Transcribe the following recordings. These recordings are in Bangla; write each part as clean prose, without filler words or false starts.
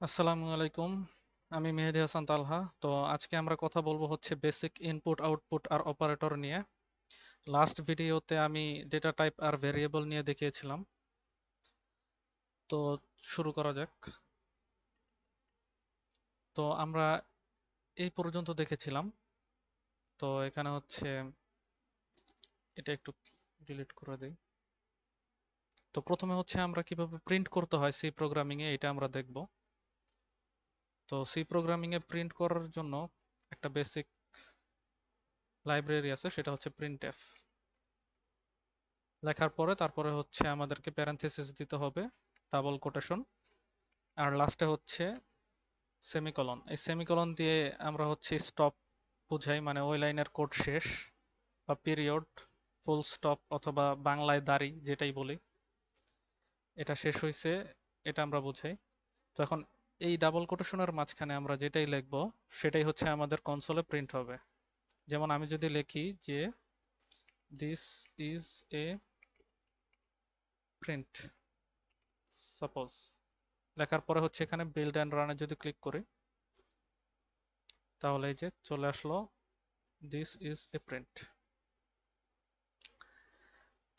আসসালামু আলাইকুম। আমি মেহেদী হাসান তালহা। তো আজকে আমরা কথা বলবো হচ্ছে বেসিক ইনপুট আউটপুট আর অপারেটর নিয়ে। লাস্ট ভিডিওতে আমি ডেটা টাইপ আর ভেরিয়েবল নিয়ে দেখিয়েছিলাম। তো শুরু করা যাক। তো আমরা এই পর্যন্ত দেখেছিলাম। তো এখানে হচ্ছে এটা একটু ডিলিট করে দেই। তো প্রথমে হচ্ছে আমরা কিভাবে প্রিন্ট করতে হয় সি প্রোগ্রামিং এ এটা আমরা দেখব। তো সি প্রোগ্রামিং এ প্রিন্ট করার জন্য একটা বেসিক লাইব্রেরি আছে, সেটা হচ্ছে প্রিন্টএফ। লেখার পরে তারপরে হচ্ছে আমাদেরকে প্যারেনথেসিস দিতে হবে, ডাবল কোটেশন, আর লাস্টে হচ্ছে সেমিকলন। এই সেমিকলন দিয়ে আমরা হচ্ছে স্টপ বুঝাই, মানে ওই লাইনের কোড শেষ, বা পিরিয়ড, ফুল স্টপ অথবা বাংলায় দাড়ি যেটাই বলি, এটা শেষ হয়েছে, এটা আমরা বুঝাই। তো এখন এই ডাবল কোটেশনের মাঝখানে আমরা যেটাই লিখব সেটাই হচ্ছে আমাদের কনসোলে প্রিন্ট হবে। যেমন আমি যদি লিখি যে this is a print, suppose, লেখার পরে হচ্ছে এখানে বিল্ড এন্ড রানে যদি ক্লিক করি, তাহলে এই যে চলে আসলো দিস ইজ এ প্রিন্ট।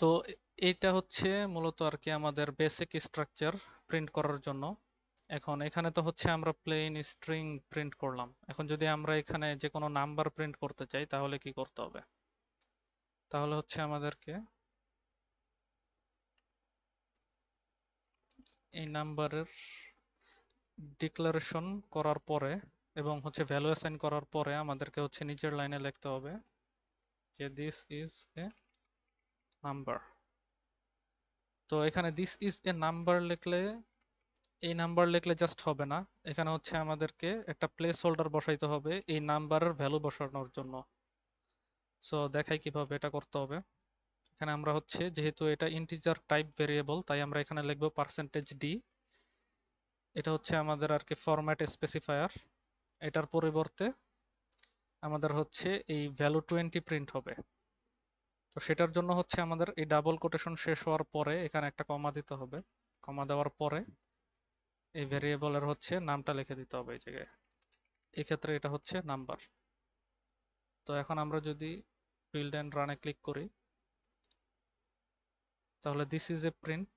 তো এইটা হচ্ছে মূলত আর কি আমাদের বেসিক স্ট্রাকচার প্রিন্ট করার জন্য। এখন এখানে তো হচ্ছে আমরা প্লেন স্ট্রিং প্রিন্ট করলাম। এখন যদি আমরা এখানে যে কোনো নাম্বার প্রিন্ট করতে চাই তাহলে কি করতে হবে? তাহলে হচ্ছে আমাদেরকে এই নাম্বারের ডিক্লারেশন করার পরে এবং হচ্ছে ভ্যালু অ্যাসাইন করার পরে আমাদেরকে হচ্ছে নিচের লাইনে লিখতে হবে যে দিস ইজ এ নাম্বার। তো এখানে দিস ইজ এ নাম্বার লিখলে, এই নাম্বার লিখলে জাস্ট হবে না, এখানে হচ্ছে আমাদেরকে একটা প্লেস হোল্ডার বসাইতে হবে এই নাম্বারের ভ্যালু বসানোর জন্য। সো দেখাই কিভাবে এটা করতে হবে। এখানে আমরা হচ্ছে যেহেতু এটা ইন্টিজার টাইপ ভেরিয়েবল, তাই আমরা এখানে লিখবো %d। এটা হচ্ছে আমাদের আর কি ফরম্যাট স্পেসিফায়ার। এটার পরিবর্তে আমাদের হচ্ছে এই ভ্যালু 20 প্রিন্ট হবে। তো সেটার জন্য হচ্ছে আমাদের এই ডাবল কোটেশন শেষ হওয়ার পরে এখানে একটা কমা দিতে হবে। কমা দেওয়ার পরে এই ভেরিয়েবলের হচ্ছে নামটা লিখে দিতে হবে এই জায়গায়। এক্ষেত্রে এটা হচ্ছে নাম্বার। তো এখন আমরা যদি বিল্ড এন্ড রানে ক্লিক করি, তাহলে দিস ইজ এ প্রিন্ট,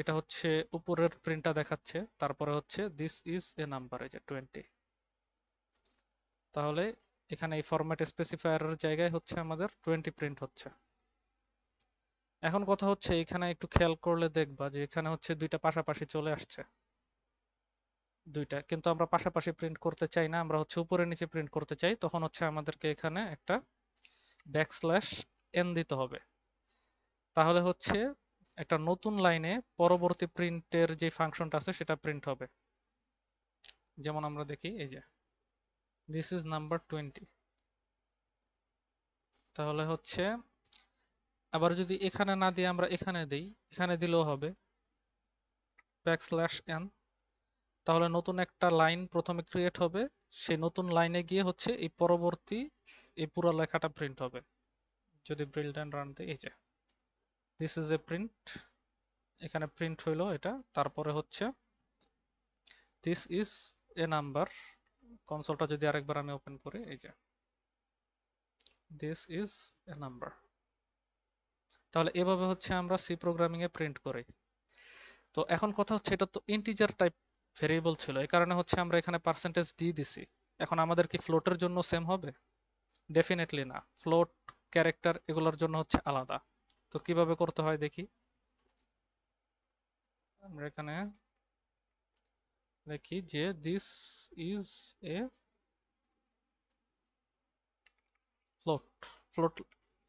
এটা হচ্ছে উপরের প্রিন্টটা দেখাচ্ছে, তারপরে হচ্ছে দিস ইজ এ নাম্বার, এই যে 20। তাহলে এখানে এই ফরম্যাট স্পেসিফায়ারের জায়গায় হচ্ছে আমাদের 20 প্রিন্ট হচ্ছে। এখন কথা হচ্ছে এখানে একটু খেয়াল করলে দেখবা যে এখানে হচ্ছে দুইটা পাশাপাশি চলে আসছে, দুইটা, কিন্তু আমরা পাশাপাশি প্রিন্ট করতে চাই না, আমরা হচ্ছে উপরে নিচে প্রিন্ট করতে চাই। তখন হচ্ছে আমাদেরকে এখানে একটা ব্যাকস্ল্যাশ এন দিতে হবে। তাহলে হচ্ছে একটা নতুন লাইনে পরবর্তী প্রিন্টের যে ফাংশনটা আছে সেটা প্রিন্ট হবে। যেমন আমরা দেখি এই যে দিস ইজ নাম্বার 20। তাহলে হচ্ছে আবার যদি এখানে না দিয়ে আমরা এখানে দেই, এখানে দিলেও হবে ব্যাকস্ল্যাশ এন। তাহলে নতুন একটা লাইন প্রথমে ক্রিয়েট হবে, সেই নতুন লাইনে গিয়ে হচ্ছে এই পরবর্তী এই পুরো লেখাটা প্রিন্ট হবে। যদি বিল্ড এন্ড রান দিই, এই যে দিস ইজ এ প্রিন্ট, এখানে প্রিন্ট হইলো এটা। তারপরে হচ্ছে দিস ইজ এ নাম্বার, কনসোলটা যদি আরেকবার আমি ওপেন করি, এই যে দিস ইজ এ নাম্বার। তাহলে এভাবে হচ্ছে আমরা সি প্রোগ্রামিং এ প্রিন্ট করি। তো এখন কথা হচ্ছে এটা তো ইন্টিজার টাইপ ভেরিয়েবল ছিল, এই কারণে হচ্ছে আমরা এখানে %d দিছি। এখন আমাদের কি ফ্লোটের জন্য সেম হবে? ডেফিনেটলি না, ফ্লোট, ক্যারেক্টার এগুলোর জন্য হচ্ছে আলাদা। তো কিভাবে করতে হয় দেখি। আমরা এখানে লিখি যে this is a float. Float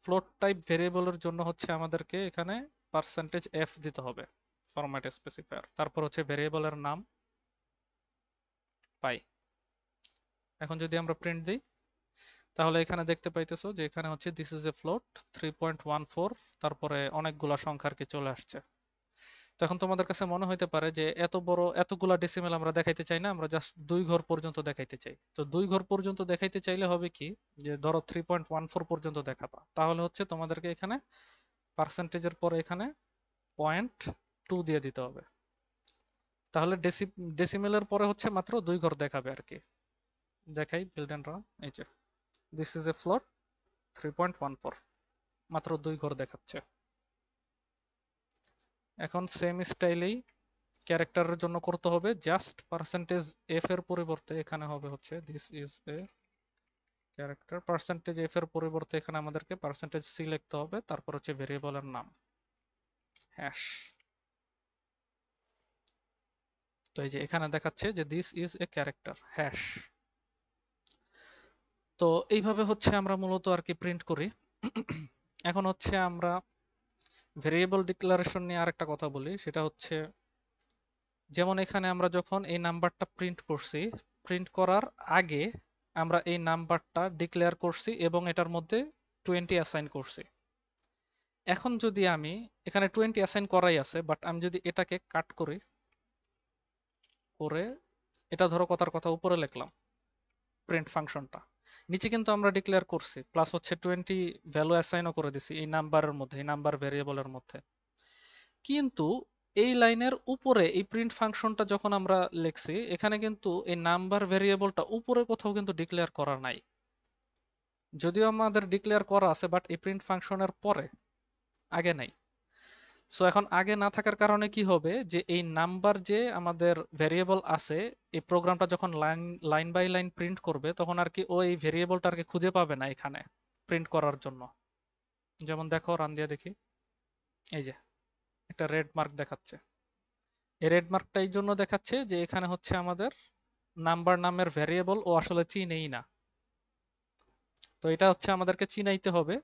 float type ভেরিয়েবলের জন্য হচ্ছে আমাদেরকে এখানে %f দিতে হবে, ফরম্যাট স্পেসিফায়ার। তারপর হচ্ছে ভেরিয়েবলের নাম পাই। এখন যদি আমরা প্রিন্ট দিই, তাহলে এখানে দেখতে পাইতেছো যে এখানে হচ্ছে দিস ইজ এ ফ্লোট 3.14, তারপরে অনেকগুলা সংখ্যা আর কি চলে আসছে। তো এখন তোমাদের কাছে মনে হইতে পারে যে এত বড় এতগুলা ডেসিমেল আমরা দেখাইতে চাই না, আমরা জাস্ট 2 ঘর পর্যন্ত দেখাইতে চাই। তো 2 ঘর পর্যন্ত দেখাইতে চাইলে হবে কি, যে ধরো 3.14 পর্যন্ত দেখাবা, তাহলে হচ্ছে তোমাদেরকে এখানে পার্সেন্টেজের পরে এখানে 0.2 দিয়ে দিতে হবে। তাহলে ডেসিমেলের পরে হচ্ছে মাত্র 2 ঘর দেখাবে আর কি। দেখাই বিল্ড এন্ড রান। এই যে দিস ইজ এ ফ্লোট 3.14, মাত্র 2 ঘর দেখাচ্ছে। এখন সেম স্টাইলেই ক্যারেক্টারের জন্য করতে হবে, জাস্ট পার্সেন্টেজ এফ এর পরিবর্তে এখানে হবে হচ্ছে this is a character, percentage F এর পরিবর্তে এখানে আমাদেরকে পার্সেন্টেজ সি লিখতে হবে, তারপর হচ্ছে ভেরিয়েবলের নাম হ্যাশ। তো এই যে এখানে দেখাচ্ছে যে this is a character hash. তো এইভাবে হচ্ছে আমরা মূলত আর কি প্রিন্ট করি। এখন হচ্ছে আমরা ভেরিয়েবল ডিক্লারেশন নিয়ে আরেকটা কথা বলি, সেটা হচ্ছে যেমন এখানে আমরা যখন এই নাম্বারটা প্রিন্ট করছি, প্রিন্ট করার আগে আমরা এই নাম্বারটা ডিক্লেয়ার করছি এবং এটার মধ্যে 20 অ্যাসাইন করছি। এখন যদি আমি এখানে 20 অ্যাসাইন করাই আছে, বাট আমি যদি এটাকে কাট করি, করে এটা ধরো কথার কথা উপরে লিখলাম প্রিন্ট ফাংশনটা, নিচে কিন্তু আমরা ডিক্লেয়ার করছি, প্লাস হচ্ছে 20 ভ্যালু অ্যাসাইনও করে দিছি এই নাম্বারের মধ্যে, এই নাম্বার ভেরিয়েবলের মধ্যে। কিন্তু এই লাইনের উপরে এই প্রিন্ট ফাংশনটা যখন আমরা লিখছি, এখানে কিন্তু এই নাম্বার ভেরিয়েবলটা উপরে কোথাও কিন্তু ডিক্লেয়ার করা নাই, যদিও আমাদের ডিক্লেয়ার করা আছে বাট এই প্রিন্ট ফাংশনের পরে, আগে নাই। সো এখন আগে না থাকার কারণে কি হবে, যে এই নাম্বার যে আমাদের ভেরিয়েবল আছে, এই প্রোগ্রামটা যখন লাইন বাই লাইন প্রিন্ট করবে তখন আর কি ওই ভেরিয়েবলটা আর কি খুঁজে পাবে না এখানে প্রিন্ট করার জন্য। যেমন দেখো, রান দিয়ে দেখি, এই যে একটা রেড মার্ক দেখাচ্ছে। এই রেড মার্কটা এই জন্য দেখাচ্ছে যে এখানে হচ্ছে আমাদের নাম্বার নামের ভেরিয়েবল ও আসলে চিনেই না। তো এটা হচ্ছে আমাদেরকে চিনাইতে হবে,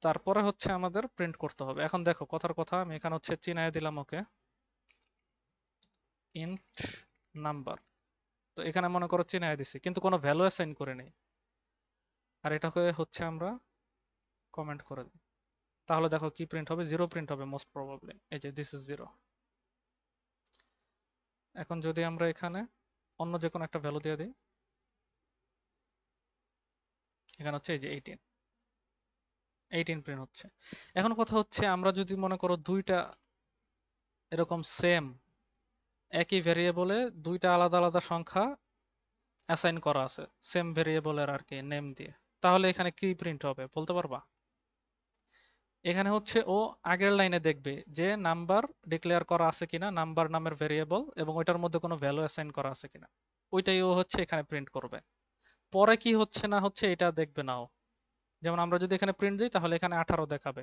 তারপরে হচ্ছে আমাদের প্রিন্ট করতে হবে। এখন দেখো কথার কথা, আমি এখানে হচ্ছে চিনাই দিলাম ওকে ইন্ট নাম্বার। তো এখানে মনে করো চিনাই দিছি কিন্তু কোনো ভ্যালু অ্যাসাইন করে নেই, আর এটাকে হচ্ছে আমরা কমেন্ট করে দিই। তাহলে দেখো কি প্রিন্ট হবে, 0 প্রিন্ট হবে মোস্ট প্রবাবলি। এই যে দিস ইজ 0। এখন যদি আমরা এখানে অন্য যে কোনো একটা ভ্যালু দিয়ে দিই, এখানে হচ্ছে এই যে 18 প্রিন্ট হচ্ছে। এখন কথা হচ্ছে আমরা যদি মনে করো দুইটা এরকম সেম একই ভেরিয়েবলে দুইটা আলাদা আলাদা সংখ্যা অ্যাসাইন করা আছে সেম ভেরিয়েবলের আর কি নেম দিয়ে, তাহলে এখানে কি প্রিন্ট হবে বলতে পারবা? এখানে হচ্ছে ও আগের লাইনে দেখবে যে নাম্বার ডিক্লেয়ার করা আছে কিনা, নাম্বার নামের ভেরিয়েবল, এবং ওইটার মধ্যে কোনো ভ্যালু অ্যাসাইন করা আছে কিনা, ওইটাই ও হচ্ছে এখানে প্রিন্ট করবে। পরে কি হচ্ছে না হচ্ছে এটা দেখবে না ও। যেমন আমরা যদি এখানে প্রিন্ট দিই তাহলে এখানে 18 দেখাবে,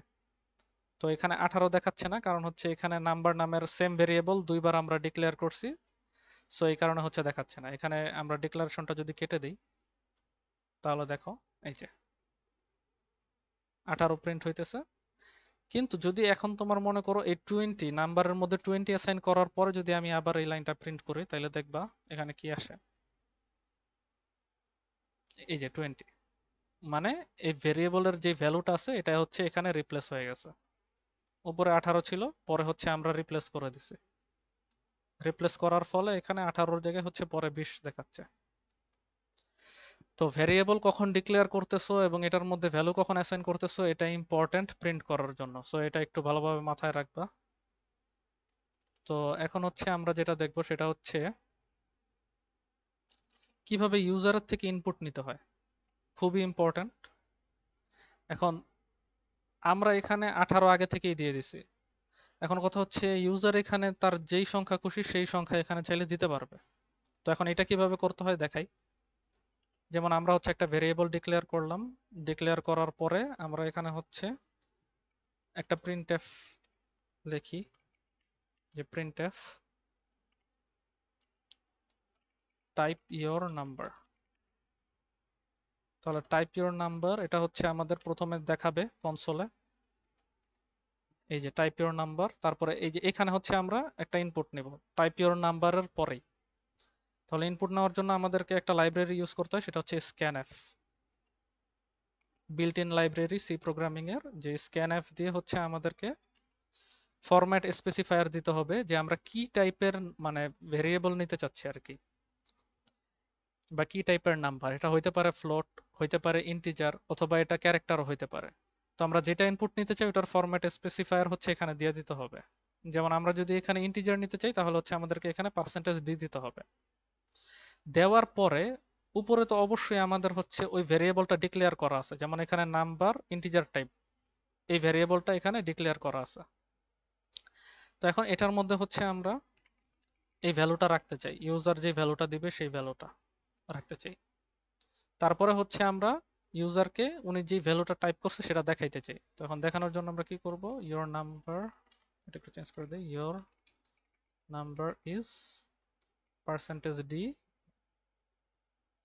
তো এখানে 18 দেখাচ্ছে না, কারণ হচ্ছে এখানে নাম্বার নামের সেম ভেরিয়েবল দুইবার আমরা ডিক্লেয়ার করছি, সো এই কারণে হচ্ছে দেখাচ্ছে না। এখানে আমরা ডিক্লারেশনটা যদি কেটে দিই তাহলে দেখো এই যে 18 প্রিন্ট হইতেছে। কিন্তু যদি এখন তোমার মনে করো এই 20 নাম্বারের মধ্যে 20 অ্যাসাইন করার পরে যদি আমি আবার এই লাইনটা প্রিন্ট করি, তাহলে দেখবা এখানে কি আসে, এই যে 20, মানে এই ভেরিয়েবলের যে ভ্যালুটা আছে এটা হচ্ছে এখানে রিপ্লেস হয়ে গেছে। উপরে 18 ছিল, পরে হচ্ছে আমরা রিপ্লেস করে দিছি, রিপ্লেস করার ফলে এখানে 18 জায়গায় হচ্ছে পরে 20 দেখাচ্ছে। তো ভেরিয়েবল কখন ডিক্লেয়ার করতেছো এবং এটার মধ্যে ভ্যালু কখন অ্যাসাইন করতেছো এটা ইম্পর্টেন্ট প্রিন্ট করার জন্য, সো এটা একটু ভালোভাবে মাথায় রাখবা। তো এখন হচ্ছে আমরা যেটা দেখবো সেটা হচ্ছে কিভাবে ইউজারের থেকে ইনপুট নিতে হয়, খুবই ইম্পর্টেন্ট। এখন আমরা এখানে 18 আগে থেকেই দিয়ে দিছি, এখন কথা হচ্ছে ইউজার এখানে তার যেই সংখ্যা খুশি সেই সংখ্যা এখানে চাইলে দিতে পারবে। তো এখন এটা কিভাবে করতে হয় দেখাই। যেমন আমরা হচ্ছে একটা ভেরিয়েবল ডিক্লেয়ার করলাম, ডিক্লেয়ার করার পরে আমরা এখানে হচ্ছে একটা প্রিন্টএফ লিখি, যে প্রিন্টএফ টাইপ ইওর নাম্বার। তাহলে টাইপ ইওর নাম্বার এটা হচ্ছে আমাদের প্রথমে দেখাবে কনসোলে, এই যে টাইপ ইওর নাম্বার, তারপরে এই যে এখানে হচ্ছে আমরা একটা ইনপুট নেব টাইপ ইওর নাম্বারের পরেই। তাহলে ইনপুট নেওয়ার জন্য আমাদেরকে একটা লাইব্রেরি ইউজ করতে হয়, সেটা হচ্ছে scanf, built in library C programming এর, যে scanf দিয়ে হচ্ছে আমাদেরকে ফরম্যাট স্পেসিফায়ার দিতে হবে যে আমরা কি টাইপের মানে ভেরিয়েবল নিতে চাচ্ছি আর কি, বা কি টাইপের নাম্বার। এটা হইতে পারে ফ্লোট, হইতে পারে ইন্টিজার, অথবা এটা ক্যারেক্টারও হইতে পারে। তো আমরা যেটা ইনপুট নিতে চাই ওটার ফরম্যাট স্পেসিফায়ার হচ্ছে এখানে দিয়ে দিতে হবে। যেমন আমরা যদি এখানে ইন্টিজার নিতে চাই তাহলে হচ্ছে আমাদেরকে এখানে পার্সেন্টেজ ডি দিতে হবে। দেওয়ার পরে উপরে তো অবশ্যই আমাদের হচ্ছে ওই ভেরিয়েবলটা ডিক্লেয়ার করা আছে, যেমন এখানে নাম্বার ইন্টিজার টাইপ, এই ভেরিয়েবলটা এখানে ডিক্লেয়ার করা আছে। তো এখন এটার মধ্যে হচ্ছে আমরা এই ভ্যালুটা রাখতে চাই, ইউজার যে ভ্যালুটা দিবে সেই ভ্যালুটা রাখতে চাই। তারপরে হচ্ছে আমরা ইউজারকে উনি যে ভ্যালুটা টাইপ করছে সেটা দেখাইতে চাই। তো এখন দেখানোর জন্য আমরা কি করব, ইওর নাম্বার, এটা একটু চেঞ্জ করে দেই, your number is percentage D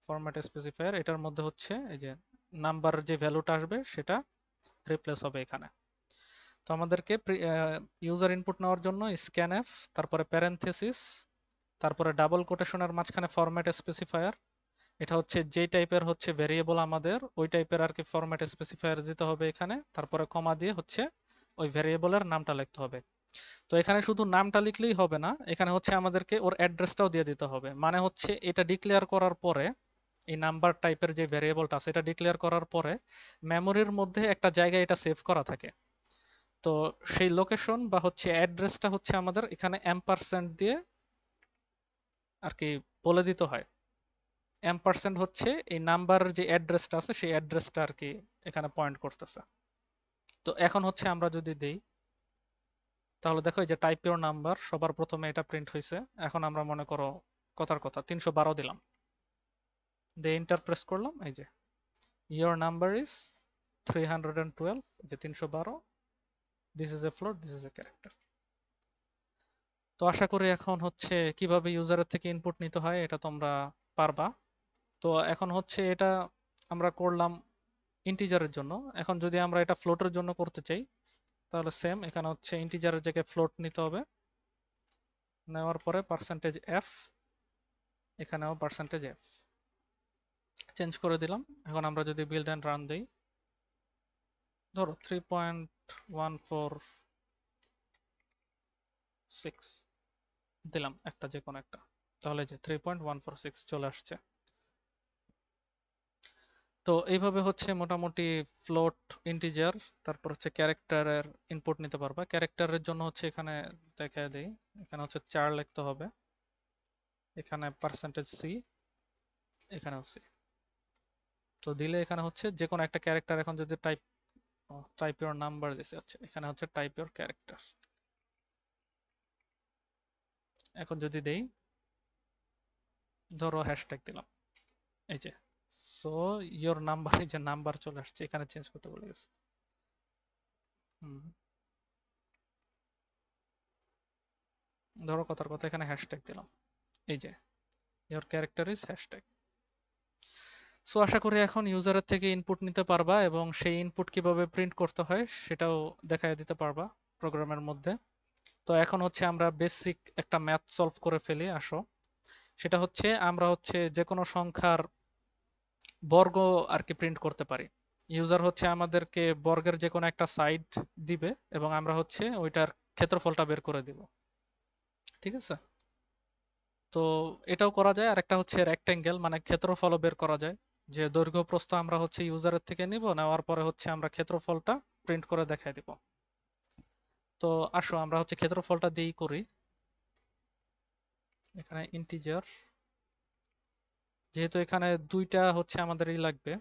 format specifier, এটার মধ্যে হচ্ছে এই যে নাম্বার যে ভ্যালুটা আসবে সেটা রিপ্লেস হবে এখানে। তো আমাদেরকে ইউজার ইনপুট নেওয়ার জন্য স্ক্যানএফ, তারপরে প্যারেনথেসিস, তারপরে ডাবল কোটেশনের মাঝখানে ফরম্যাট স্পেসিফায়ার, এটা হচ্ছে যে টাইপের হচ্ছে ভেরিয়েবল আমাদের ওই টাইপের আর কি ফরম্যাট স্পেসিফায়ার দিতে হবে এখানে, তারপরে কমা দিয়ে হচ্ছে ওই ভেরিয়েবলের নামটা লিখতে হবে। তো এখানে শুধু নামটা লিখলেই হবে না, এখানে হচ্ছে আমাদেরকে ওর অ্যাড্রেসটাও দিয়ে দিতে হবে। মানে হচ্ছে এটা ডিক্লেয়ার করার পরে এই নাম্বার টাইপের যে ভেরিয়েবলটা আছে এটা ডিক্লেয়ার করার পরে মেমোরির মধ্যে একটা জায়গায় এটা সেভ করা থাকে। তো সেই লোকেশন বা হচ্ছে অ্যাড্রেসটা হচ্ছে আমাদের এখানে এম্পারসেন্ট দিয়ে আর কি বলে দিতে হয়। এম্পারসেন্ট হচ্ছে এই নাম্বারের যে অ্যাড্রেসটা আছে সেই অ্যাড্রেসটা আর কি এখানে পয়েন্ট করতেছে। তো এখন হচ্ছে আমরা যদি দেই তাহলে দেখো এই যে টাইপ ইওর নাম্বার সবার প্রথমে এটা প্রিন্ট হয়েছে। এখন আমরা মনে করো কথার কথা 312 দিলাম, দিয়ে এন্টার প্রেস করলাম, এই যে ইওর নাম্বার ইজ 312, যে 312, this is a float, this is a character. তো আশা করি এখন হচ্ছে কিভাবে ইউজারের থেকে ইনপুট নিতে হয় এটা তোমরা পারবা। তো এখন হচ্ছে এটা আমরা করলাম ইন্টিজারের জন্য। এখন যদি আমরা এটা ফ্লোটের জন্য করতে চাই তাহলে সেম, এখানে হচ্ছে ইন্টিজারের জায়গায় ফ্লোট নিতে হবে, নেওয়ার পরে পার্সেন্টেজ এফ, এখানেও পার্সেন্টেজ এফ চেঞ্জ করে দিলাম। এখন আমরা যদি বিল্ড অ্যান্ড রান দিই, ধরো 3.146 দিলাম একটা, যে কোনো একটা, তাহলে যে 3.146 চলে আসছে। তো এইভাবে হচ্ছে মোটামুটি ফ্লোট, ইন্টিজার, তারপর হচ্ছে ক্যারেক্টারের ইনপুট নিতে পারবা। ক্যারেক্টারের জন্য হচ্ছে এখানে দেখায় দেই, এখানে হচ্ছে 4 লিখতে হবে, এখানে পার্সেন্টেজ সি, এখানেও সি। তো দিলে এখানে হচ্ছে যে কোনো একটা ক্যারেক্টার, এখন যদি টাইপ ইওর নাম্বার দিছে, আচ্ছা এখানে হচ্ছে টাইপ ইওর ক্যারেক্টার। এখন যদি দেই, ধরো হ্যাশট্যাগ দিলাম, এই যে সো ইওর নাম্বার, এই যে নাম্বার চলে আসছে, এখানে চেঞ্জ করতে বলে গেছে। ধরো কথার কথা এখানে হ্যাশট্যাগ দিলাম, এই যে your character is hashtag. So আশা করি এখন ইউজারের থেকে ইনপুট নিতে পারবা এবং সেই ইনপুট কিভাবে প্রিন্ট করতে হয় সেটাও দেখায় দিতে পারবা প্রোগ্রামের মধ্যে। তো এখন হচ্ছে আমরা বেসিক একটা ম্যাথ সলভ করে ফেলি, আসো। সেটা হচ্ছে আমরা হচ্ছে যে কোনো সংখ্যার বর্গ আর কি প্রিন্ট করতে পারি। ইউজার হচ্ছে আমাদেরকে বর্গের যে কোনো একটা সাইড দিবে এবং আমরা হচ্ছে ওইটার ক্ষেত্রফলটা বের করে দিব, ঠিক আছে? তো এটাও করা যায়। আর একটা হচ্ছে রেক্টেঙ্গেল, মানে ক্ষেত্রফলও বের করা যায়, যে দৈর্ঘ্য প্রস্থ আমরা হচ্ছে ইউজারের থেকে নিব, নেওয়ার পরে হচ্ছে আমরা ক্ষেত্রফলটা প্রিন্ট করে দেখাই দিব। তো আসো আমরা হচ্ছে ক্ষেত্রফলটা দিয়েই করি। এখানে ইন্টিজার, যেহেতু এখানে দুইটা হচ্ছে আমাদের লাগবে,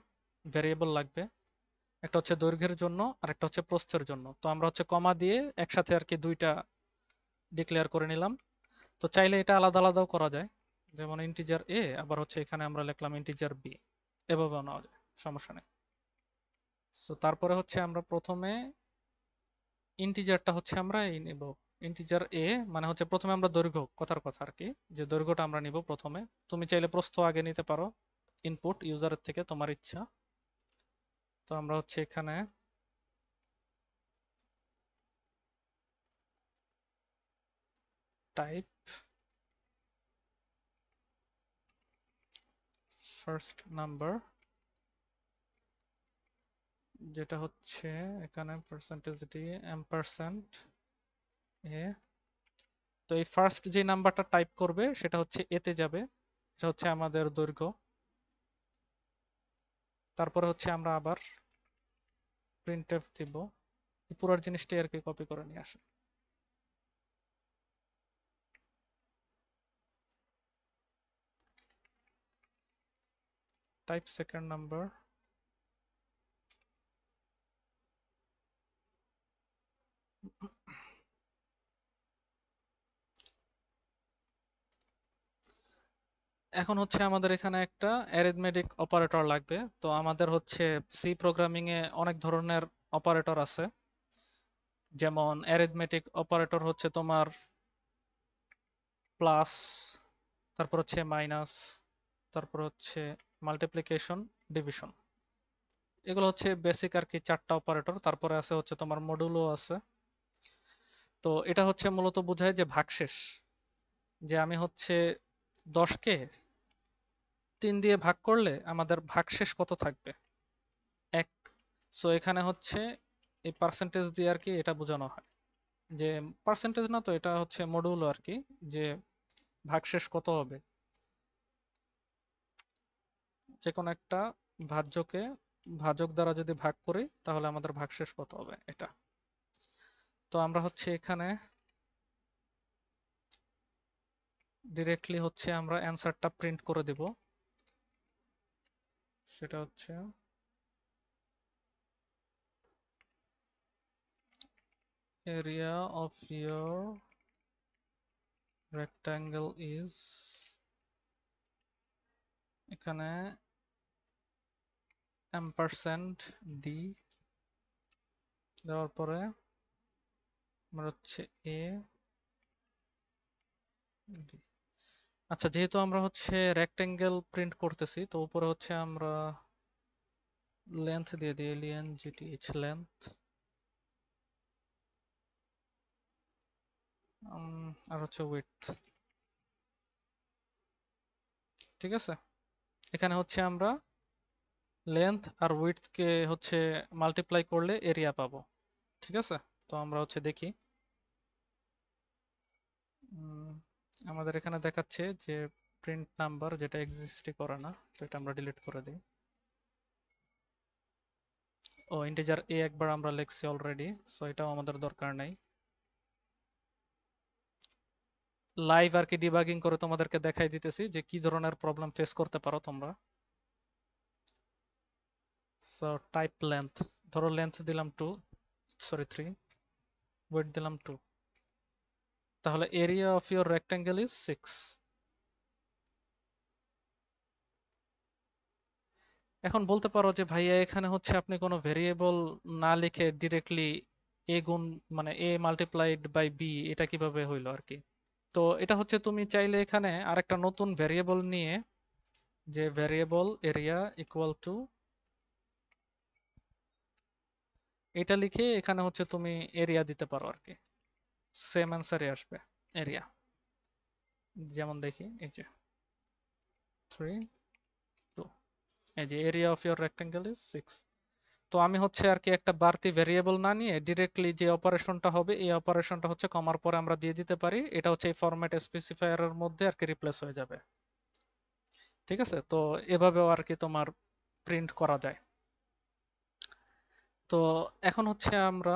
ভেরিয়েবল লাগবে, একটা হচ্ছে দৈর্ঘ্যের জন্য আর একটা হচ্ছে প্রস্থের জন্য। তো আমরা হচ্ছে কমা দিয়ে একসাথে আর কি দুইটা ডিক্লেয়ার করে নিলাম। তো চাইলে এটা আলাদা আলাদাও করা যায়, যেমন ইন্টিজার এ, আবার হচ্ছে এখানে আমরা লিখলাম ইন্টিজার বি, এভাবেও নেওয়া যায়, সমস্যা নেই। সো তারপরে হচ্ছে আমরা প্রথমে ইন্টিজারটা হচ্ছে আমরা এই নিব, ইন্টিজার এ, মানে হচ্ছে প্রথমে আমরা দৈর্ঘ্য, কথার কথা আর কি, যে দৈর্ঘ্যটা আমরা নিব প্রথমে। তুমি চাইলে প্রস্থ আগে নিতে পারো, ইনপুট ইউজারের থেকে, তোমার ইচ্ছা। তো আমরা হচ্ছে এখানে টাইপ ফার্স্ট নাম্বার, যেটা হচ্ছে এখানে পার্সেন্টেজ ডি এম্পারসেন্ট এ। তো এই ফার্স্ট যে নাম্বারটা টাইপ করবে সেটা হচ্ছে এতে যাবে, এটা হচ্ছে আমাদের দৈর্ঘ্য। তারপরে হচ্ছে আমরা আবার প্রিন্টএফ দিব, এই পুরো জিনিসটাই আর কি কপি করে নিয়ে আসে। type second number. এখন হচ্ছে আমাদের এখানে একটা অ্যারিথমেটিক অপারেটর লাগবে। তো আমাদের হচ্ছে সি প্রোগ্রামিং এ অনেক ধরনের অপারেটর আছে, যেমন অ্যারিথমেটিক অপারেটর হচ্ছে তোমার প্লাস, তারপর হচ্ছে মাইনাস, তারপর হচ্ছে মাল্টিপ্লিকেশন, ডিভিশন। এগুলো হচ্ছে বেসিক আর কি 4টা অপারেটর। তারপরে আছে হচ্ছে তোমার মডুলো আছে। তো এটা হচ্ছে মূলত বোঝায় যে ভাগশেষ, যে আমি হচ্ছে 10কে 3 দিয়ে ভাগ করলে আমাদের ভাগশেষ কত থাকবে, 1। সো এখানে হচ্ছে এই পার্সেন্টেজ দিয়ে আর কি এটা বোঝানো হয়, যে পার্সেন্টেজ না, তো এটা হচ্ছে মডুলো আর কি, যে ভাগশেষ কত হবে। যে কোনো একটা ভাজ্যকে ভাজক দ্বারা যদি ভাগ করি তাহলে আমাদের ভাগশেষ কত হবে এটা। তো আমরা হচ্ছে এখানে ডিরেক্টলি হচ্ছে আমরা অ্যান্সারটা প্রিন্ট করে দেব। সেটা হচ্ছে area of your rectangle is, এখানে ampersand d দেওয়ার পরে আমরা হচ্ছে a b। আচ্ছা, যেহেতু আমরা হচ্ছে রেক্টেঙ্গেল প্রিন্ট করতেছি, তো উপরে হচ্ছে আমরা লেন্থ দিয়ে দিই, length লেন্থ, আর হচ্ছে উইডথ। ঠিক আছে, এখানে হচ্ছে আমরা লেন্থ আর উইডথ কে হচ্ছে মাল্টিপ্লাই করলে এরিয়া পাবো। ঠিক আছে, তো আমরা হচ্ছে দেখি। আমাদের এখানে দেখাচ্ছে যে প্রিন্ট নাম্বার, যেটা এক্সিস্টই করে না, তো এটা আমরা ডিলিট করে দিই। ও ইন্টিজার এ একবার আমরা লিখছি অলরেডি, সো এটাও আমাদের দরকার নাই। লাইভ আর কি ডিবাগিং করে তোমাদেরকে দেখাই দিতেছি যে কি ধরনের প্রবলেম ফেস করতে পারো তোমরা। সো টাইপ লেন্থ, ধরো লেন্থ দিলাম 3, উইডথ দিলাম 2, তাহলে area of your rectangle is 6। এখন বলতে পারো যে ভাইয়া এখানে হচ্ছে আপনি কোনো ভেরিয়েবল না লিখে ডিরেক্টলি এ গুণ, মানে এ মাল্টিপ্লাইড বাই বি, এটা কিভাবে হইলো আর কি। তো এটা হচ্ছে তুমি চাইলে এখানে আরেকটা নতুন ভেরিয়েবল নিয়ে, যে ভেরিয়েবল এরিয়া ইকুয়াল টু, এটা লিখে এখানে হচ্ছে তুমি এরিয়া দিতে পারো আর কি, সেম অ্যান্সারই আসবে এরিয়া। যেমন দেখি, এই যে 3, 2, এই যে area of your rectangle is 6। তো আমি হচ্ছে আর কি একটা বাড়তি ভেরিয়েবল না নিয়ে ডিরেক্টলি যে অপারেশনটা হবে, এই অপারেশনটা হচ্ছে কমার পরে আমরা দিয়ে দিতে পারি, এটা হচ্ছে এই ফরম্যাট স্পেসিফায়ারের মধ্যে আর কি রিপ্লেস হয়ে যাবে। ঠিক আছে, তো এভাবেও আর কি তোমার প্রিন্ট করা যায়। তো এখন হচ্ছে আমরা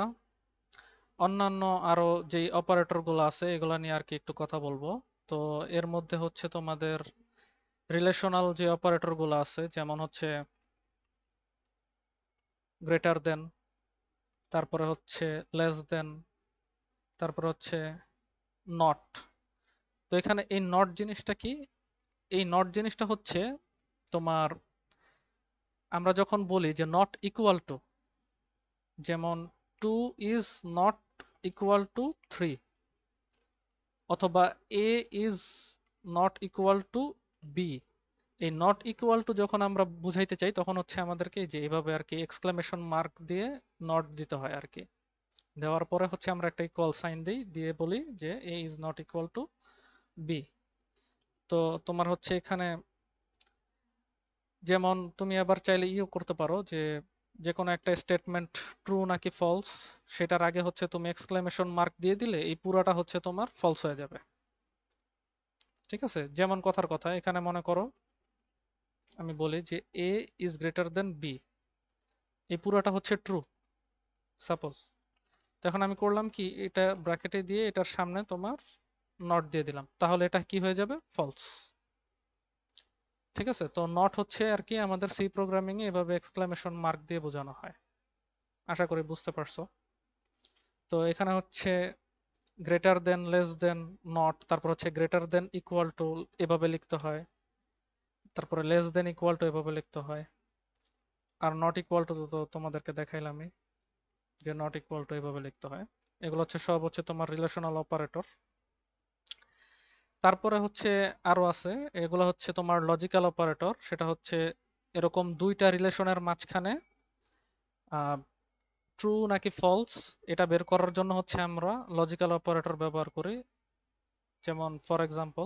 অন্যান্য আরো যে অপারেটর গুলো আছে এগুলা নিয়ে আর কি একটু কথা বলবো। তো এর মধ্যে হচ্ছে তোমাদের রিলেশনাল যে অপারেটর গুলো আছে, যেমন হচ্ছে গ্রেটার দেন, তারপরে হচ্ছে লেস দেন, তারপরে হচ্ছে নট। তো এখানে এই নট জিনিসটা কি? এই নট জিনিসটা হচ্ছে তোমার, আমরা যখন বলি যে নট ইকুয়াল টু, যেমন 2 ইজ নট ইকুয়াল টু 3, অথবা A is not equal to B, এই নট ইকুয়াল টু যখন আমরা বুঝাইতে চাই তখন হচ্ছে আমাদেরকে যে এইভাবে আর কি এক্সক্লেমেশন মার্ক দিয়ে নট দিতে হয় আর কি। দেওয়ার পরে হচ্ছে আমরা একটা ইকুয়াল সাইন দিই, দিয়ে বলি যে A is not equal to B. তো তোমার হচ্ছে এখানে যেমন তুমি আবার চাইলে ইও করতে পারো যে যে কোনো একটা স্টেটমেন্ট ট্রু নাকি ফলস, সেটার আগে হচ্ছে তুমি এক্সক্লেমেশন মার্ক দিয়ে দিলে এই পুরাটা হচ্ছে তোমার ফলস হয়ে যাবে। ঠিক আছে, যেমন কথার কথা, এখানে মনে করো আমি বলি যে A is greater than B, এই পুরাটা হচ্ছে ট্রু সাপোজ। তখন আমি করলাম কি, এটা ব্র্যাকেটে দিয়ে এটার সামনে তোমার নট দিয়ে দিলাম, তাহলে এটা কি হয়ে যাবে, ফলস। ঠিক আছে, তো নট হচ্ছে আর কি আমাদের সি প্রোগ্রামিং এ এভাবে এক্সক্লামেশন মার্ক দিয়ে বোঝানো হয়। আশা করি বুঝতে পারছো। তো এখানে হচ্ছে greater than, less than, not, তারপর হচ্ছে গ্রেটার দেন ইকুয়াল টু এভাবে লিখতে হয়, তারপরে লেস দেন ইকুয়াল টু এভাবে লিখতে হয়, আর নট ইকুয়াল টু তো তোমাদেরকে দেখাইলামই যে নট ইকুয়াল টু এভাবে লিখতে হয়। এগুলো হচ্ছে সব হচ্ছে তোমার রিলেশনাল অপারেটর। তারপরে হচ্ছে আরো আছে, এগুলো হচ্ছে তোমার লজিক্যাল অপারেটর। সেটা হচ্ছে এরকম দুইটা রিলেশনের মাঝখানে ট্রু নাকি ফলস এটা বের করার জন্য হচ্ছে আমরা লজিক্যাল অপারেটর ব্যবহার করি। যেমন ফর এক্সাম্পল,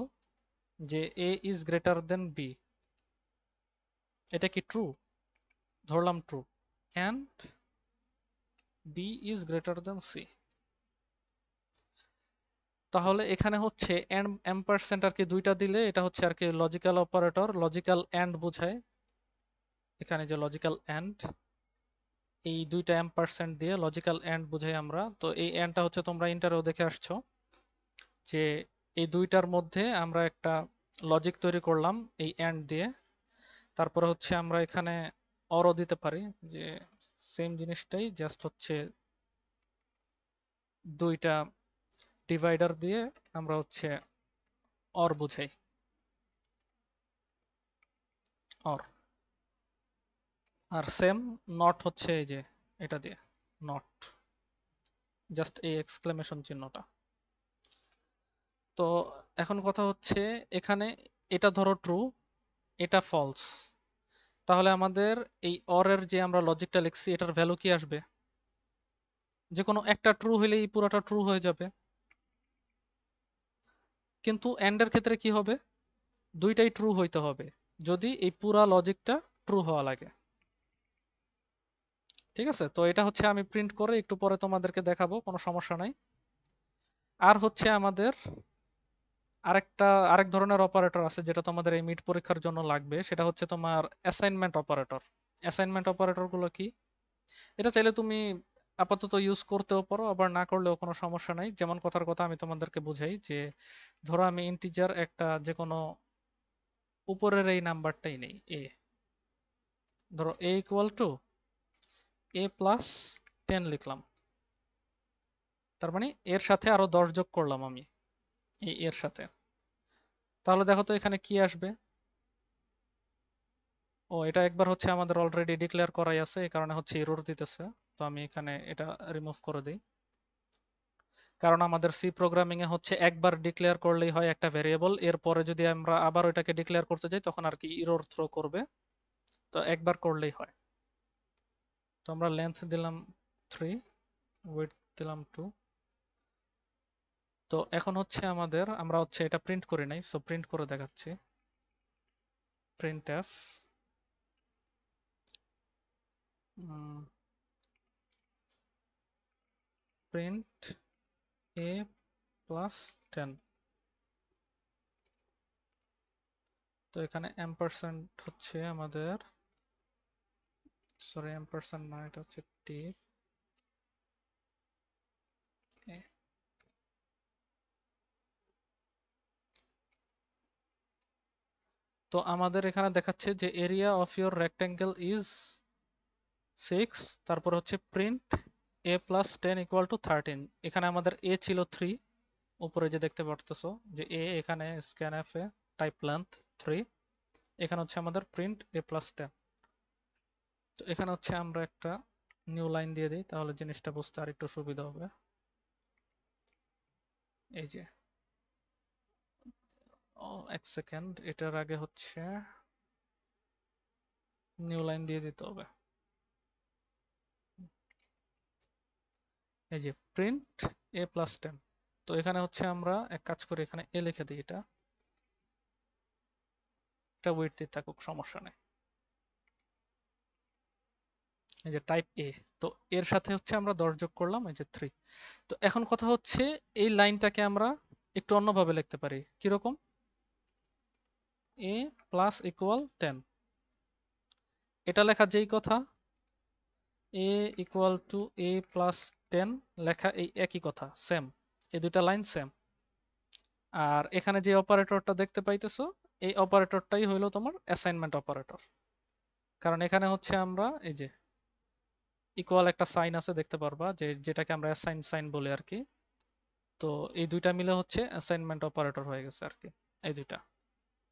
যে A is greater than B, এটা কি ট্রু? ধরলাম true. And B is greater than C, তাহলে এখানে হচ্ছে এম্পারসেন্ট আর কি দুইটা দিলে এটা হচ্ছে আর কি লজিক্যাল অপারেটর, লজিক্যাল এন্ড বোঝায়। এখানে যে লজিক্যাল এন্ড, এই দুইটা এম্পারসেন্ট দিয়ে লজিক্যাল এন্ড বুঝাই আমরা। তো এই এন্ডটা হচ্ছে তোমরা ইন্টারেও দেখে আসছো যে এই দুইটার মধ্যে আমরা একটা লজিক তৈরি করলাম এই এন্ড দিয়ে। তারপরে হচ্ছে আমরা এখানে অরও দিতে পারি, যে সেম জিনিসটাই জাস্ট হচ্ছে দুইটা ডিভাইডার দিয়ে আমরা হচ্ছে অর বুঝাই, অর। আর সেম নট হচ্ছে এই যে এটা দিয়ে, নট, জাস্ট এই এক্সক্লেমেশন চিহ্নটা। তো এখন কথা হচ্ছে এখানে এটা ধরো ট্রু, এটা ফলস, তাহলে আমাদের এই অর এর যে আমরা লজিকটা লিখছি এটার ভ্যালু কি আসবে? যে কোনো একটা ট্রু হইলেই পুরোটা ট্রু হয়ে যাবে। কিন্তু এন্ড এর ক্ষেত্রে কি হবে? দুইটাই ট্রু হইতে হবে যদি এই পুরা লজিকটা ট্রু হওয়া লাগে। ঠিক আছে, তো এটা হচ্ছে আমি প্রিন্ট করে একটু পরে তোমাদেরকে দেখাবো, কোনো সমস্যা নাই। আর হচ্ছে আমাদের আরেক ধরনের অপারেটর আছে যেটা তোমাদের এই মিড পরীক্ষার জন্য লাগবে, সেটা হচ্ছে তোমার অ্যাসাইনমেন্ট অপারেটর। অ্যাসাইনমেন্ট অপারেটর গুলো কি? এটা চাইলে তুমি আপাতত ইউজ করতেও পারো, আবার না করলেও কোনো সমস্যা নাই। যেমন কথার কথা আমি তোমাদেরকে বুঝাই, যে ধরো আমি ইন্টিজার একটা যে কোনো উপরের এই নাম্বারটাই নেই, এ, ধরো এ ইকুয়াল টু এ প্লাস 10 লিখলাম, তার মানে এর সাথে আরো 10 যোগ করলাম আমি এই এর সাথে। তাহলে দেখো তো এখানে কি আসবে। ও, এটা একবার হচ্ছে আমাদের অলরেডি ডিক্লেয়ার করাই আছে, এই কারণে হচ্ছে এরর দিতেছে। তো আমি এখানে এটা রিমুভ করে দিই, কারণ আমাদের সি প্রোগ্রামিং এ হচ্ছে একবার ডিক্লেয়ার করলেই হয় একটা ভেরিয়েবল, এরপরে যদি আমরা আবার ওইটাকে ডিক্লেয়ার করতে যাই তখন আর কি এরর থ্রো করবে। তো একবার করলেই হয়। তো আমরা লেন্থ দিলাম 3, উইডথ দিলাম 2। তো এখন হচ্ছে আমরা হচ্ছে এটা প্রিন্ট করি নাই, সো প্রিন্ট করে দেখাচ্ছি। printf print a plus 10। তো এখানে এম্পারসেন্ট হচ্ছে আমাদের, সরি এম্পারসেন্ট না, এটা হচ্ছে টি। তো আমাদের এখানে দেখাচ্ছে যে area of your rectangle is 6, তারপর হচ্ছে print a plus 10 equal to 13। এখানে আমাদের a ছিল 3, উপরে যে দেখতে পারতেছো যে a, এখানে scanf এ টাইপ লেন্থ 3, এখানে হচ্ছে আমাদের প্রিন্ট a প্লাস 10। তো এখানে হচ্ছে আমরা একটা নিউ লাইন দিয়ে দিই, তাহলে জিনিসটা বুঝতে আর একটু সুবিধা হবে। এই যে, ও এক সেকেন্ড, এটার আগে হচ্ছে নিউ লাইন দিয়ে দিতে হবে। এই যে প্রিন্ট a প্লাস 10। তো এখানে হচ্ছে আমরা এক কাজ করি, এখানে a লিখে দিই, এটা উইডথ থাকুক, সমস্যা নেই। এই যে টাইপ এ, তো এর সাথে হচ্ছে আমরা 10 যোগ করলাম, এই যে 3। তো এখন কথা হচ্ছে এই লাইনটাকে আমরা একটু অন্যভাবে লিখতে পারি, কিরকম? a প্লাস ইকুয়াল 10, এটা লেখা যেই কথা, a equal to a plus 10 লেখা এই একই কথা, সেম, এই দুইটা লাইন সেম। আর এখানে যে অপারেটরটা দেখতে পাইতেছো এই অপারেটরটাই হইলো তোমার অ্যাসাইনমেন্ট অপারেটর, কারণ এখানে হচ্ছে আমরা এই যে ইকুয়াল একটা সাইন আছে দেখতে পারবা, যেটাকে আমরা অ্যাসাইন সাইন বলি আর কি। তো এই দুইটা মিলে হচ্ছে অ্যাসাইনমেন্ট অপারেটর হয়ে গেছে আর কি। এই দুইটা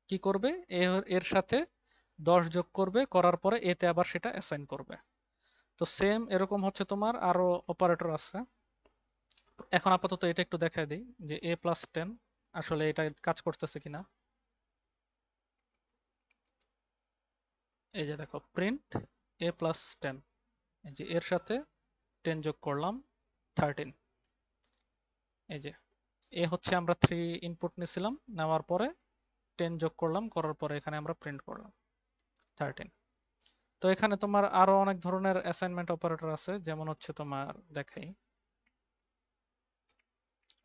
কি করবে, এর সাথে 10 যোগ করবে, করার পরে এতে আবার সেটা অ্যাসাইন করবে। তো সেম এরকম হচ্ছে তোমার আরো অপারেটর আছে। এখন আপাতত এটা একটু দেখাই দিই যে a+10 আসলে এটা কাজ করতেছে কিনা। এই যে দেখো প্রিন্ট a+10, এই যে এর সাথে 10 যোগ করলাম 13। এই যে এ হচ্ছে আমরা 3 ইনপুট নিয়েছিলাম, নেওয়ার পরে 10 যোগ করলাম, করার পরে এখানে আমরা প্রিন্ট করলাম 13। তো এখানে তোমার আরো অনেক ধরনের অ্যাসাইনমেন্ট অপারেটর আছে, যেমন হচ্ছে তোমার দেখাই,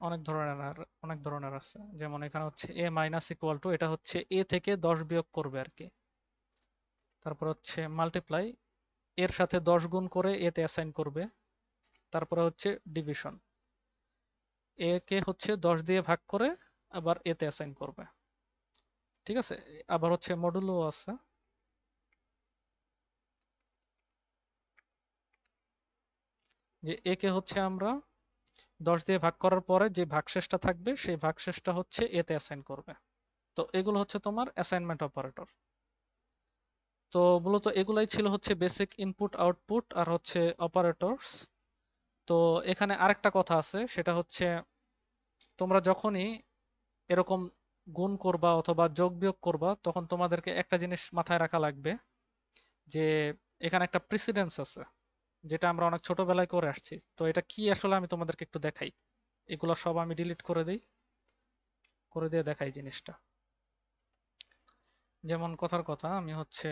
অনেক ধরনের আছে। যেমন এখানে হচ্ছে a মাইনাস ইকুয়াল টু, এটা হচ্ছে a থেকে 10 বিয়োগ করবে আর কি। তারপর হচ্ছে মাল্টিপ্লাই, এর সাথে 10 গুণ করে এতে অ্যাসাইন করবে। তারপরে হচ্ছে ডিভিশন, এ কে হচ্ছে 10 দিয়ে ভাগ করে আবার এতে অ্যাসাইন করবে। ঠিক আছে, আবার হচ্ছে মডুলো আছে। যে এ কে হচ্ছে আমরা 10 দিয়ে ভাগ করার পরে যে ভাগশেষটা থাকবে সেই ভাগশেষটা হচ্ছে এতে অ্যাসাইন করবে। তো এগুলো হচ্ছে তোমার অ্যাসাইনমেন্ট অপারেটর। তো মূলত এগুলাই ছিল হচ্ছে বেসিক ইনপুট আউটপুট আর হচ্ছে অপারেটরস। তো এখানে আরেকটা কথা আছে, সেটা হচ্ছে তোমরা যখনই এরকম গুণ করবা অথবা যোগ বিয়োগ করবা, তখন তোমাদেরকে একটা জিনিস মাথায় রাখা লাগবে যে এখানে একটা প্রিসিডেন্স আছে, যেটা আমরা অনেক ছোটবেলায় করে আসছি। তো এটা কি আসলে আমি তোমাদেরকে একটু দেখাই। এগুলো সব আমি ডিলিট করে দিই, করে দিয়ে দেখাই জিনিসটা। যেমন কথার কথা, আমি হচ্ছে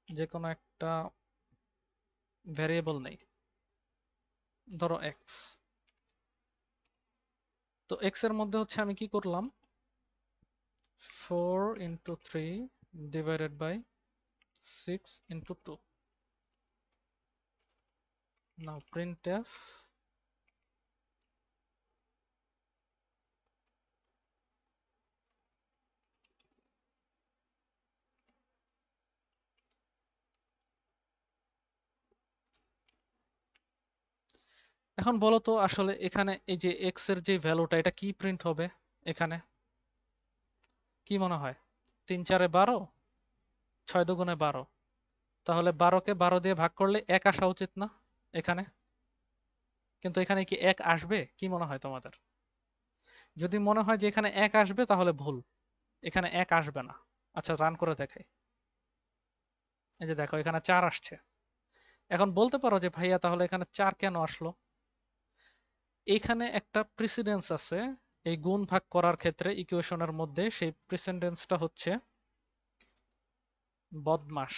যে কোনো একটা ভ্যারিয়েবল নেই, ধরো এক্স। তো এক্স এর মধ্যে হচ্ছে আমি কি করলাম, 4 into 3 divided by 6 into 2। Now printf, এখন বলো তো আসলে এখানে এই যে এক্স এর যে ভ্যালুটা, এটা কি প্রিন্ট হবে এখানে, কি মনে হয়? 3 4 12, 6 দুগুণে 12। তাহলে 12 কে 12 দিয়ে ভাগ করলে 1 আসা উচিত না এখানে? কিন্তু এখানে কি 1 আসবে, কি মনে হয় তোমাদের? যদি মনে হয় যে এখানে 1 আসবে তাহলে ভুল, এখানে 1 আসবে না। আচ্ছা রান করে দেখাই। এই যে দেখো এখানে 4 আসছে। এখন বলতে পারো যে ভাইয়া তাহলে এখানে 4 কেন আসলো? এইখানে একটা প্রিসিডেন্স আছে এই গুণ ভাগ করার ক্ষেত্রে ইকুয়েশনের মধ্যে, সেই প্রিসিডেন্সটা হচ্ছে বদমাস।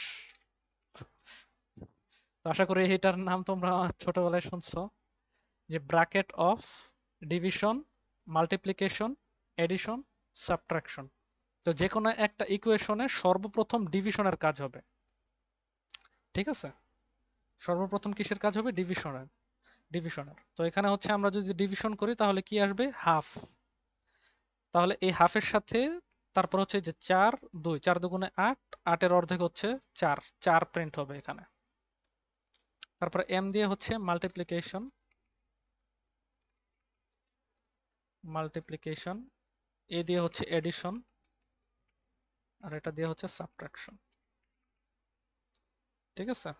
তো আশা করি এটার নাম তোমরা ছোটবেলায় শুনছো, যে bracket of division, multiplication, addition, subtraction. তো যে কোনো একটা ইকুয়েশনে সর্বপ্রথম ডিভিশনের কাজ হবে। ঠিক আছে, সর্বপ্রথম কিসের কাজ হবে? ডিভিশনের। তো এখানে হচ্ছে আমরা যদি ডিভিশন করি তাহলে কি আসবে? হাফ। তাহলে এই হাফের সাথে তারপর হচ্ছে যে 4 2, 4 দুগুণে 8, 8 এর অর্ধেক হচ্ছে 4, 4 প্রিন্ট হবে এখানে। তারপর এম দিয়ে হচ্ছে মাল্টিপ্লিকেশন, এ দিয়ে হচ্ছে এডিশন, আর এটা দিয়ে হচ্ছে সাবট্রাকশন। ঠিক আছে,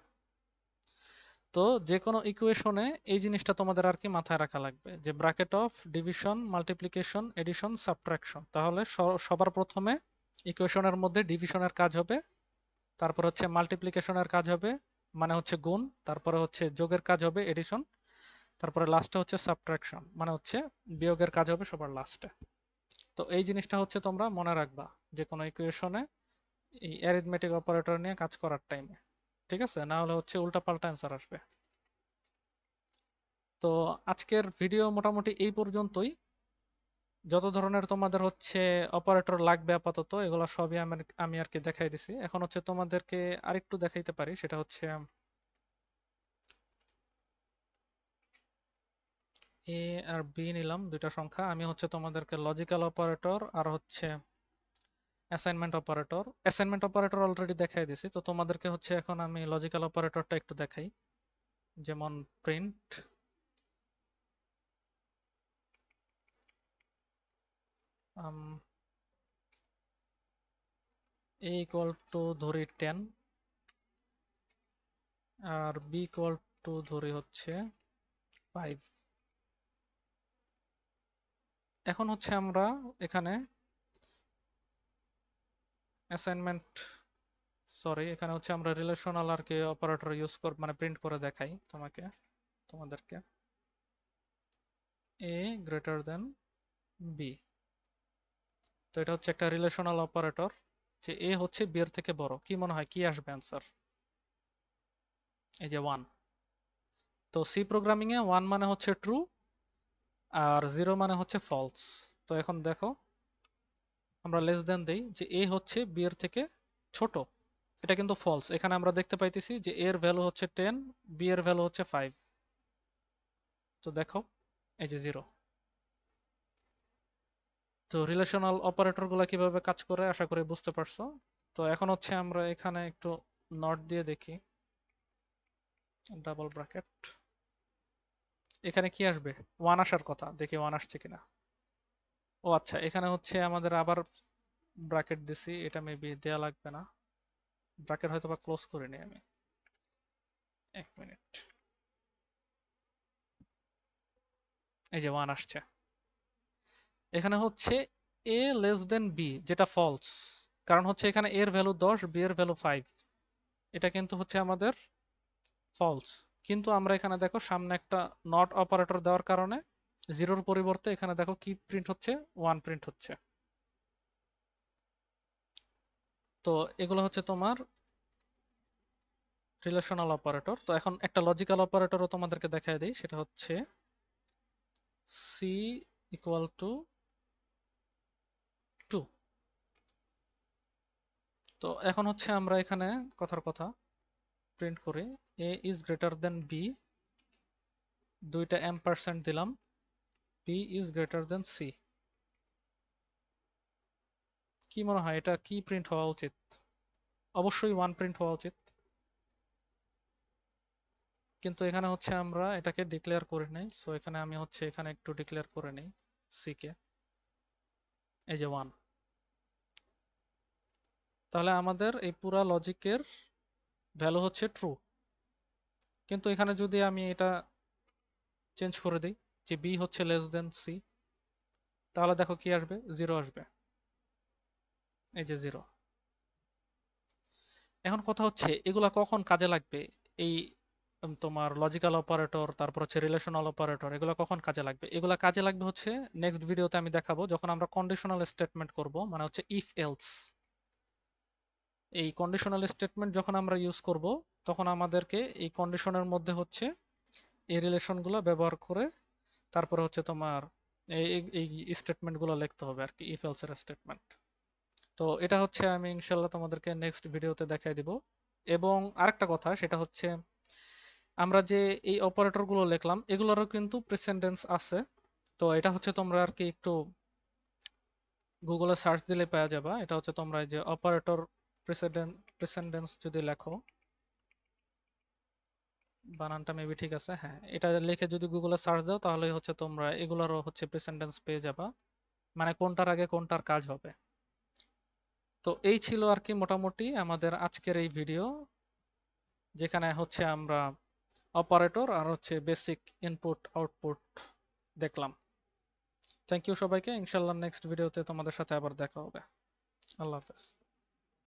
তো যে কোনো ইকুয়েশনে এই জিনিসটা তোমাদের আর কি মাথায় রাখা লাগবে, যে bracket of division, multiplication, addition, subtraction. তাহলে সবার প্রথমে ইকুয়েশনের মধ্যে ডিভিশনের কাজ হবে, তারপর হচ্ছে মাল্টিপ্লিকেশনের কাজ হবে মানে হচ্ছে গুণ, তারপরে হচ্ছে যোগের কাজ হবে এডিশন, তারপরে লাস্টে হচ্ছে সাবট্রাকশন মানে হচ্ছে বিয়োগের কাজ হবে সবার লাস্টে। তো এই জিনিসটা হচ্ছে তোমরা মনে রাখবা যে কোনো ইকুয়েশনে এই অ্যারিথমেটিক অপারেটর নিয়ে কাজ করার টাইমে। ঠিক আছে, না হলে হচ্ছে উল্টাপাল্টা অ্যান্সার আসবে। তো আজকের ভিডিও মোটামুটি এই পর্যন্তই। যত ধরনের তোমাদের হচ্ছে অপারেটর লাগবে আপাতত এগুলো সবই আমি আর কি দেখাই দিছি। এখন হচ্ছে তোমাদেরকে আরেকটু দেখাইতে পারি, সেটা হচ্ছে এ আর বি নিলাম দুইটা সংখ্যা, আমি হচ্ছে তোমাদেরকে লজিক্যাল অপারেটর আর হচ্ছে অ্যাসাইনমেন্ট অপারেটর অলরেডি দেখাই দিছি, তো তোমাদেরকে হচ্ছে এখন আমি লজিক্যাল অপারেটরটা একটু দেখাই। যেমন প্রিন্ট a ইকুয়াল টু ধরি 10 আর b ইকুয়াল টু ধরি হচ্ছে 5। এখন হচ্ছে আমরা এখানে অ্যাসাইনমেন্ট এখানে হচ্ছে আমরা রিলেশনাল আর কি অপারেটর ইউজ করব, মানে প্রিন্ট করে দেখাই তোমাদেরকে a গ্রেটার দেন b। তো এটা হচ্ছে একটা রিলেশনাল অপারেটর, যে a হচ্ছে b এর থেকে বড়। কি মনে হয় কি আসবে অ্যান্সার? এই যে 1। তো সি প্রোগ্রামিং এ 1 মানে হচ্ছে ট্রু আর 0 মানে হচ্ছে ফলস। তো এখন দেখো আমরা লেস দেন দেই, যে a হচ্ছে b এর থেকে ছোট, এটা কিন্তু ফলস। এখানে আমরা দেখতে পাইতেছি যে a এর ভ্যালু হচ্ছে 10, b এর ভ্যালু হচ্ছে 5। তো দেখো এই যে 0। তো রিলেশনাল অপারেটর গুলা কিভাবে কাজ করে আশা করি বুঝতে পারছো। তো এখন হচ্ছে আমরা এখানে একটু নট দিয়ে দেখি, ডাবল ব্র্যাকেট, এখানে কি আসবে? 1 আসার কথা, দেখি 1 আসছে কিনা। ও আচ্ছা, এখানে হচ্ছে আমাদের আবার ব্র্যাকেট দিছি, এটা মেবি দেয়া লাগবে না। ব্র্যাকেট হয়তো বা ক্লোজ করে নিই আমি, 1 মিনিট। এই যে 1 আসছে। এখানে হচ্ছে a লেস দেন b, যেটা ফলস, কারণ হচ্ছে এখানে a এর ভ্যালু 10, b এর ভ্যালু 5। এটা কিন্তু হচ্ছে আমাদের ফলস। কিন্তু আমরা এখানে দেখো সামনে একটা নট অপারেটর দেওয়ার কারণে 0-র পরিবর্তে এখানে দেখো কি প্রিন্ট হচ্ছে? 1 প্রিন্ট হচ্ছে। তো এগুলো হচ্ছে তোমার রিলেশনাল অপারেটর। তো এখন একটা লজিক্যাল অপারেটরও তোমাদেরকে দেখায় দিই, সেটা হচ্ছে সি ইকুয়াল টু 2। তো এখন হচ্ছে আমরা এখানে কথার কথা প্রিন্ট করি, a is greater then b, দুইটা এম্পারসেন্ট দিলাম, b is greater then c। কি মনে হয় এটা কি প্রিন্ট হওয়া উচিত? অবশ্যই 1 প্রিন্ট হওয়া উচিত, কিন্তু এখানে হচ্ছে আমরা এটাকে ডিক্লেয়ার করে নেই। সো এখানে আমি হচ্ছে এখানে একটু ডিক্লেয়ার করে নেই c কে, এই যে 1। তাহলে আমাদের এই পুরা লজিকের ভ্যালু হচ্ছে ট্রু। কিন্তু এখানে যদি আমি এটা চেঞ্জ করে দিই যে b হচ্ছে লেস দেন c, তাহলে দেখো কি আসবে? 0 আসবে, এই যে 0। এখন কথা হচ্ছে এগুলা কখন কাজে লাগবে? এই তোমার লজিক্যাল অপারেটর, তারপর হচ্ছে রিলেশনাল অপারেটর, এগুলা কখন কাজে লাগবে? এগুলা কাজে লাগবে হচ্ছে নেক্সট ভিডিওতে আমি দেখাবো, যখন আমরা কন্ডিশনাল স্টেটমেন্ট করব, মানে হচ্ছে ইফ এলস। এই কন্ডিশনাল স্টেটমেন্ট যখন আমরা ইউজ করব, তখন আমাদেরকে এই কন্ডিশনের মধ্যে হচ্ছে এই রিলেশনগুলো ব্যবহার করে তারপরে হচ্ছে তোমার এই এই স্টেটমেন্টগুলো লিখতে হবে আর কি, ইফ এলস এর স্টেটমেন্ট। তো এটা হচ্ছে আমি ইনশাল্লাহ তোমাদেরকে নেক্সট ভিডিওতে দেখাই দিব। এবং আরেকটা কথা, সেটা হচ্ছে আমরা যে এই অপারেটর গুলো লিখলাম এগুলোরও কিন্তু প্রিসেন্ডেন্স আছে। তো এটা হচ্ছে তোমরা আর কি একটু গুগলে সার্চ দিলে পাওয়া যাবে। এটা হচ্ছে তোমরা এই যে অপারেটর প্রিসেন্ডেন্স যদি লেখো, বানানটা মেবি ঠিক আছে, হ্যাঁ, এটা লিখে যদি গুগলে সার্চ দাও তাহলে হচ্ছে তোমরা এগুলোরও হচ্ছে প্রিসেন্ডেন্স পেয়ে যাবা, মানে কোনটার আগে কোনটার কাজ হবে। তো এই ছিল আর কি মোটামুটি আমাদের আজকের এই ভিডিও, যেখানে হচ্ছে আমরা অপারেটর আর হচ্ছে বেসিক ইনপুট আউটপুট দেখলাম। থ্যাংক ইউ সবাইকে, ইনশাল্লাহ নেক্সট ভিডিওতে তোমাদের সাথে আবার দেখা হবে। আল্লাহ হাফেজ।